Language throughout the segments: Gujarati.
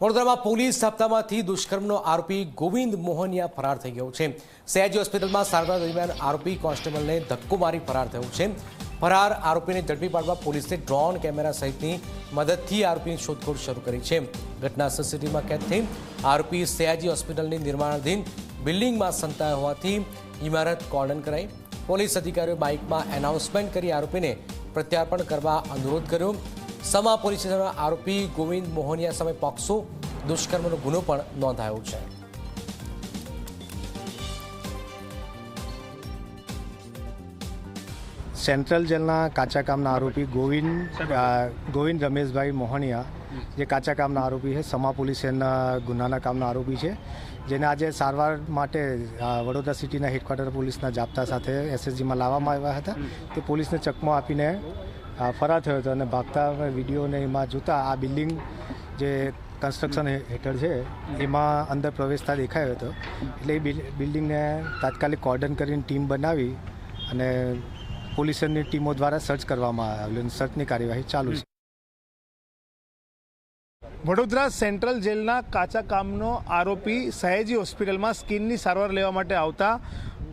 વડોદરામાં પોલીસ જાપ્તામાંથી દુષ્કર્મનો આરોપી ગોવિંદ મોહનિયા ફરાર થઈ ગયો છે। સયાજી હોસ્પિટલમાં સારવાર દરમિયાન આરોપી કોન્સ્ટેબલને ધક્કો મારી ફરાર થયો છે। ફરાર આરોપીને ઝડપી પાડવા પોલીસે ડ્રોન કેમેરા સહિતની મદદથી આરોપીની શોધખોળ શરૂ કરી છે। ઘટના સીસીટીવીમાં કેદ થઈ આરોપી સયાજી હોસ્પિટલની નિર્માણાધીન બિલ્ડિંગમાં સંતાયો હોવાથી ઇમારત કોર્ડન કરાઈ। પોલીસ અધિકારીઓએ બાઇકમાં એનાઉન્સમેન્ટ કરી આરોપીને પ્રત્યાર્પણ કરવા અનુરોધ કર્યો। સમા પોલીસ સ્ટેશનમાં આરોપી ગોવિંદ મોહનિયા સામે પોક્સો દુષ્કર્મનો ગુનો પણ નોંધાયો છે। સેન્ટ્રલ જેલના કાચા કામના આરોપી ગોવિંદ રમેશભાઈ મોહનિયા જે કાચા કામના આરોપી છે, સમા પોલીસ સ્ટેશનના ગુનાના કામના આરોપી છે, જેને આજે સારવાર માટે વડોદરા સિટીના હેડક્વાર્ટર પોલીસના જાપ્તા સાથે એસએસજીમાં લાવવામાં આવ્યા હતા। તે પોલીસને ચકમો આપીને ફરાર થયો હતો અને ભાગતા વિડીયોને એમાં જોતા આ બિલ્ડિંગ જે કન્સ્ટ્રક્શન હેઠળ છે એમાં અંદર પ્રવેશતા દેખાયો હતો। એટલે એ બિલ્ડિંગને તાત્કાલિક કોર્ડન કરીને ટીમ બનાવી અને પોલીસની ટીમો દ્વારા સર્ચ કરવામાં આવેલું અને સર્ચની કાર્યવાહી ચાલુ છે। વડોદરા સેન્ટ્રલ જેલના કાચા કામનો આરોપી સયાજી હોસ્પિટલમાં સ્કિનની સારવાર લેવા માટે આવતા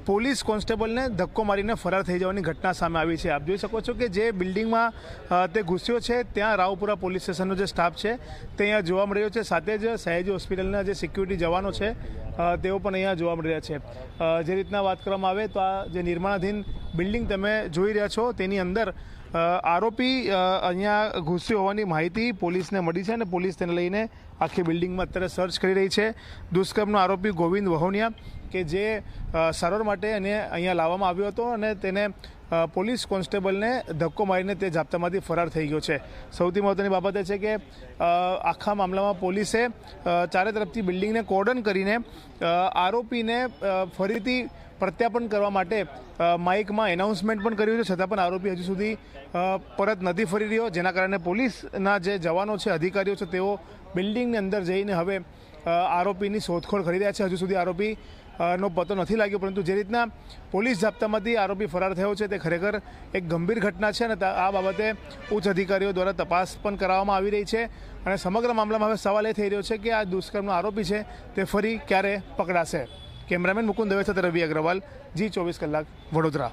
પોલીસ કોન્સ્ટેબલને ધક્કો મારીને ફરાર થઈ જવાની ઘટના સામે આવી છે। આપ જોઈ શકો છો કે જે બિલ્ડિંગમાં તે ઘૂસ્યો છે ત્યાં રાવપુરા પોલીસ સ્ટેશનનો જે સ્ટાફ છે તે અહીંયા જોવા મળી રહ્યો છે। સાથે જ સયાજી હોસ્પિટલના જે સિક્યુરિટી જવાનો છે તેઓ પણ અહીંયા જોવા મળી રહ્યા છે। જે રીતના વાત કરવામાં આવે તો આ જે નિર્માણાધીન બિલ્ડિંગ તમે જોઈ રહ્યા છો તેની અંદર આરોપી અહીંયા ઘૂસ્યો હોવાની માહિતી પોલીસને મળી છે અને પોલીસ તેને લઈને આખી બિલ્ડિંગમાં અત્યારે સર્ચ કરી રહી છે। દુષ્કર્મનો આરોપી ગોવિંદ વહોનિયા કે જે સારવાર માટે એને અહીંયા લાવવામાં આવ્યો હતો અને તેને પોલીસ કોન્સ્ટેબલને ધક્કો મારીને તે જાપ્તામાંથી ફરાર થઈ ગયો છે। સૌથી મહત્ત્વની બાબત એ છે કે આખા મામલામાં પોલીસે ચારે તરફથી બિલ્ડિંગને કોર્ડન કરીને આરોપીને ફરીથી પ્રત્યાર્પણ કરવા માટે માઇકમાં એનાઉન્સમેન્ટ પણ કર્યું છે, છતાં પણ આરોપી હજુ સુધી પરત નથી ફરી રહ્યો, જેના કારણે પોલીસના જે જવાનો છે, અધિકારીઓ છે, તેઓ બિલ્ડિંગની અંદર જઈને હવે આરોપીની શોધખોળ કરી રહ્યા છે। હજુ સુધી આરોપી નો પતો નથી લાગ્યો, પરંતુ જે રીતના પોલીસ જાપ્તામાંથી આરોપી ફરાર થયો છે તે ખરેખર એક ગંભીર ઘટના છે અને આ બાબતે ઉચ્ચ અધિકારીઓ દ્વારા તપાસ પણ કરાવવામાં આવી રહી છે અને સમગ્ર મામલામાં હવે સવાલ એ થઈ રહ્યો છે કે આ દુષ્કર્મનો આરોપી છે તે ફરી ક્યારે પકડાશે। કેમેરામેન મુકુંદ દવે સાથે રવિ અગ્રવાલ, G24 કલાક, વડોદરા।